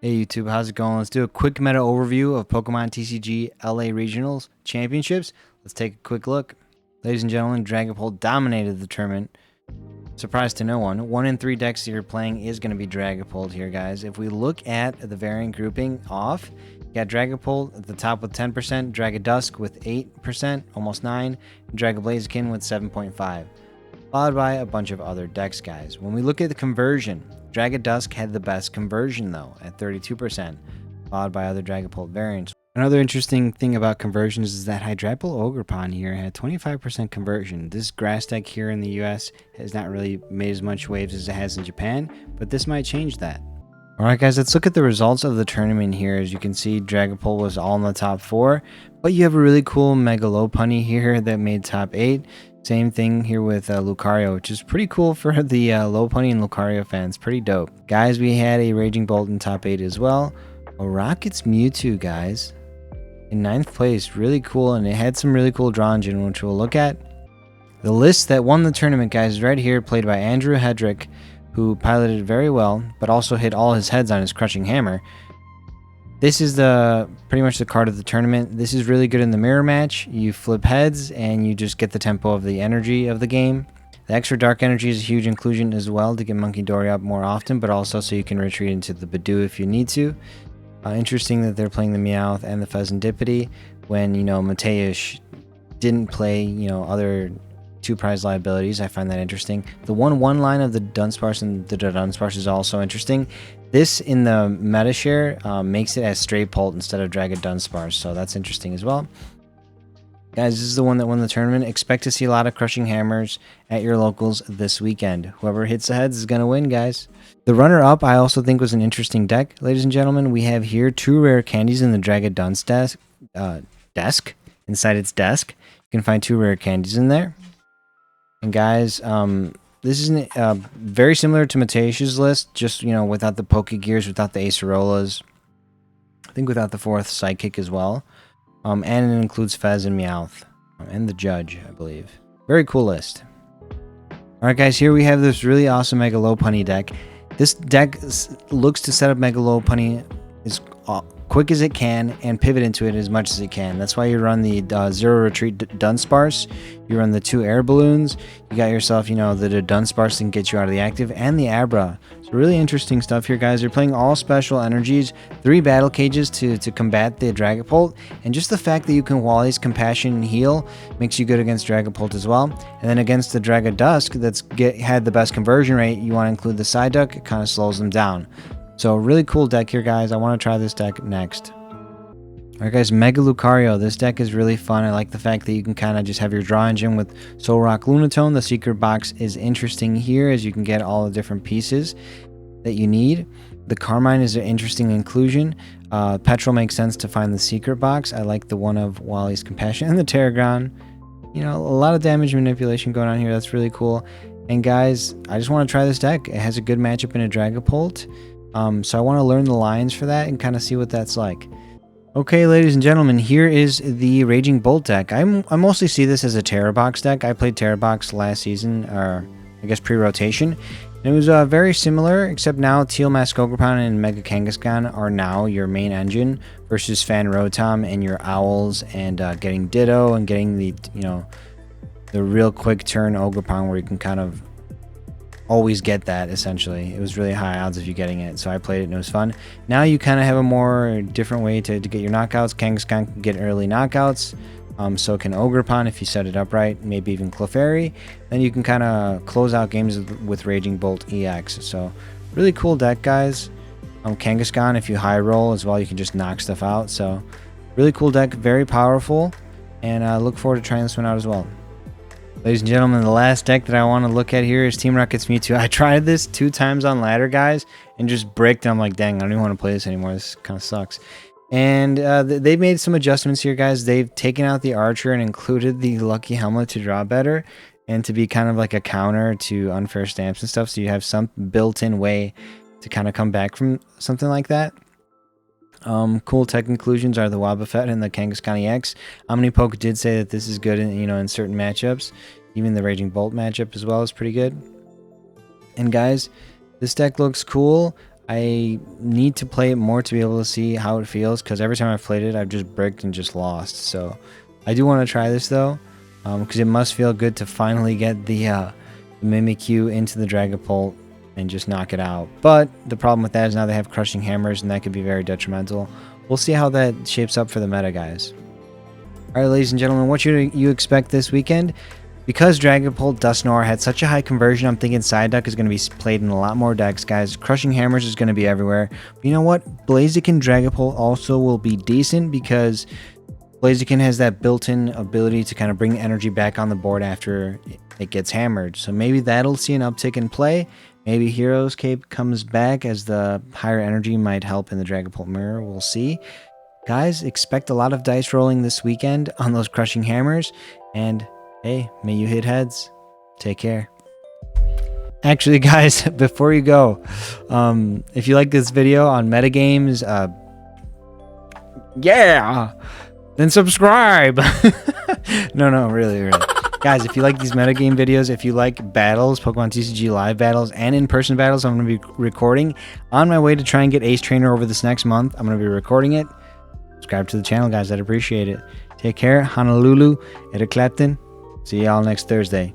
Hey YouTube, how's it going? Let's do a quick meta overview of Pokemon TCG LA Regionals Championships. Let's take a quick look. Ladies and gentlemen, Dragapult dominated the tournament. Surprise to no one. 1 in 3 decks you're playing is going to be Dragapult here, guys. If we look at the variant grouping off, you got Dragapult at the top with 10%, Dragadusk with 8%, almost 9%, and Dragablaziken with 7.5%. Followed by a bunch of other decks, guys. When we look at the conversion, Dragadusk had the best conversion though at 32%, followed by other Dragapult variants. Another interesting thing about conversions is that Hydrapple Ogerpon here had 25% conversion. This grass deck here in the US has not really made as much waves as it has in Japan, but this might change that. Alright guys, let's look at the results of the tournament here. As you can see, Dragapult was all in the top 4, but you have a really cool Mega Lopunny here that made top 8. Same thing here with Lucario, which is pretty cool for the Lopunny and Lucario fans. Pretty dope. Guys, we had a Raging Bolt in top 8 as well. A Rocket's Mewtwo, guys, in 9th place. Really cool, and it had some really cool draw engine, which we'll look at. The list that won the tournament, guys, is right here, played by Andrew Hedrick, who piloted very well, but also hit all his heads on his Crushing Hammer. This is pretty much the card of the tournament. This is really good in the mirror match. You flip heads and you just get the tempo of the energy of the game. The extra dark energy is a huge inclusion as well to get Monkey Dory up more often, but also so you can retreat into the Badoo if you need to. Interesting that they're playing the Meowth and the Pheasantipity when, Mateusz didn't play, other 2 prize liabilities. I find that interesting. The 1/1 line of the Dunsparce and the Dunsparce is also interesting. This in the meta share makes it as straight Pult instead of Draga Dunsparce, so that's interesting as well. Guys, this is the one that won the tournament. Expect to see a lot of Crushing Hammers at your locals this weekend. Whoever hits the heads is going to win, guys. The runner-up I also think was an interesting deck. Ladies and gentlemen, we have here 2 rare candies in the Draga Duns desk. Inside its desk, you can find 2 rare candies in there. And guys, this is very similar to Mateusz's list, just, without the Pokegears, without the Acerolas. I think without the 4th Psychic as well. And it includes Fez and Meowth. And the Judge, I believe. Very cool list. Alright guys, here we have this really awesome Mega Lopunny deck. This deck looks to set up Mega Lopunny as quick as it can and pivot into it as much as it can. That's why you run the Zero Retreat Dunsparce. You run the 2 Air Balloons. You got yourself, the Dunsparce that can get you out of the active, and the Abra. So really interesting stuff here, guys. You're playing all special energies, 3 battle cages to combat the Dragapult, and just the fact that you can Wally's Compassion and Heal makes you good against Dragapult as well. And then against the Dragadusk that's had the best conversion rate, you want to include the Psyduck. It kind of slows them down. So really cool deck here, guys. I want to try this deck next. Alright guys, Mega Lucario. This deck is really fun. I like the fact that you can kind of just have your draw engine with Solrock Lunatone. The secret box is interesting here as you can get all the different pieces that you need. The Carmine is an interesting inclusion. Petrol makes sense to find the secret box. I like the one of Wally's Compassion and the Terragon. A lot of damage manipulation going on here. That's really cool. And guys, I just want to try this deck. It has a good matchup in a Dragapult. So I want to learn the lines for that and kind of see what that's like. Okay, ladies and gentlemen, here is the Raging Bolt deck. I mostly see this as a Terra Box deck. I played Terra Box last season, or I guess pre-rotation. It was very similar, except now Teal Mask Ogerpon and Mega Kangaskhan are now your main engine versus Fan Rotom and your Owls and getting Ditto and getting the real quick turn Ogerpon where you can kind of always get that. Essentially, it was really high odds of you getting it, so I played it and it was fun. Now you kind of have a more different way to get your knockouts. Kangaskhan can get early knockouts, so can Ogerpon if you set it up right, maybe even Clefairy. Then you can kind of close out games with Raging Bolt EX. So really cool deck, guys. Kangaskhan, if you high roll as well, you can just knock stuff out. So really cool deck, very powerful, and I look forward to trying this one out as well. Ladies and gentlemen, the last deck that I want to look at here is Team Rocket's Mewtwo. I tried this 2 times on ladder, guys, and just bricked. I'm like, dang, I don't even want to play this anymore. This kind of sucks. And they've made some adjustments here, guys. They've taken out the Archer and included the Lucky Helmet to draw better and to be kind of like a counter to unfair stamps and stuff. So you have some built-in way to kind of come back from something like that. Cool tech inclusions are the Wobbuffet and the Kangaskhan EX. Omnipoke did say that this is good in, in certain matchups. Even the Raging Bolt matchup as well is pretty good. And guys, this deck looks cool. I need to play it more to be able to see how it feels, because every time I've played it, I've just bricked and just lost. So I do want to try this though, because it must feel good to finally get the Mimikyu into the Dragapult and just knock it out. But the problem with that is now they have crushing hammers, and that could be very detrimental. We'll see how that shapes up for the meta, guys. Alright, ladies and gentlemen, what should you expect this weekend? Because Dragapult Dusknoir had such a high conversion, I'm thinking Psyduck is going to be played in a lot more decks, guys. Crushing Hammers is going to be everywhere. But you know what? Blaziken Dragapult also will be decent, because Blaziken has that built-in ability to kind of bring energy back on the board after it gets hammered. So maybe that'll see an uptick in play. Maybe Hero's Cape comes back, as the higher energy might help in the Dragapult mirror. We'll see. Guys, expect a lot of dice rolling this weekend on those Crushing Hammers. And hey, may you hit heads. Take care. Actually, guys, before you go, if you like this video on metagames, yeah, then subscribe. No, really. Guys, if you like these metagame videos, if you like battles, Pokemon TCG live battles, and in-person battles, I'm going to be recording on my way to try and get Ace Trainer over this next month. I'm going to be recording it. Subscribe to the channel, guys. I'd appreciate it. Take care. Honolulu, Eric Clapton. See y'all next Thursday.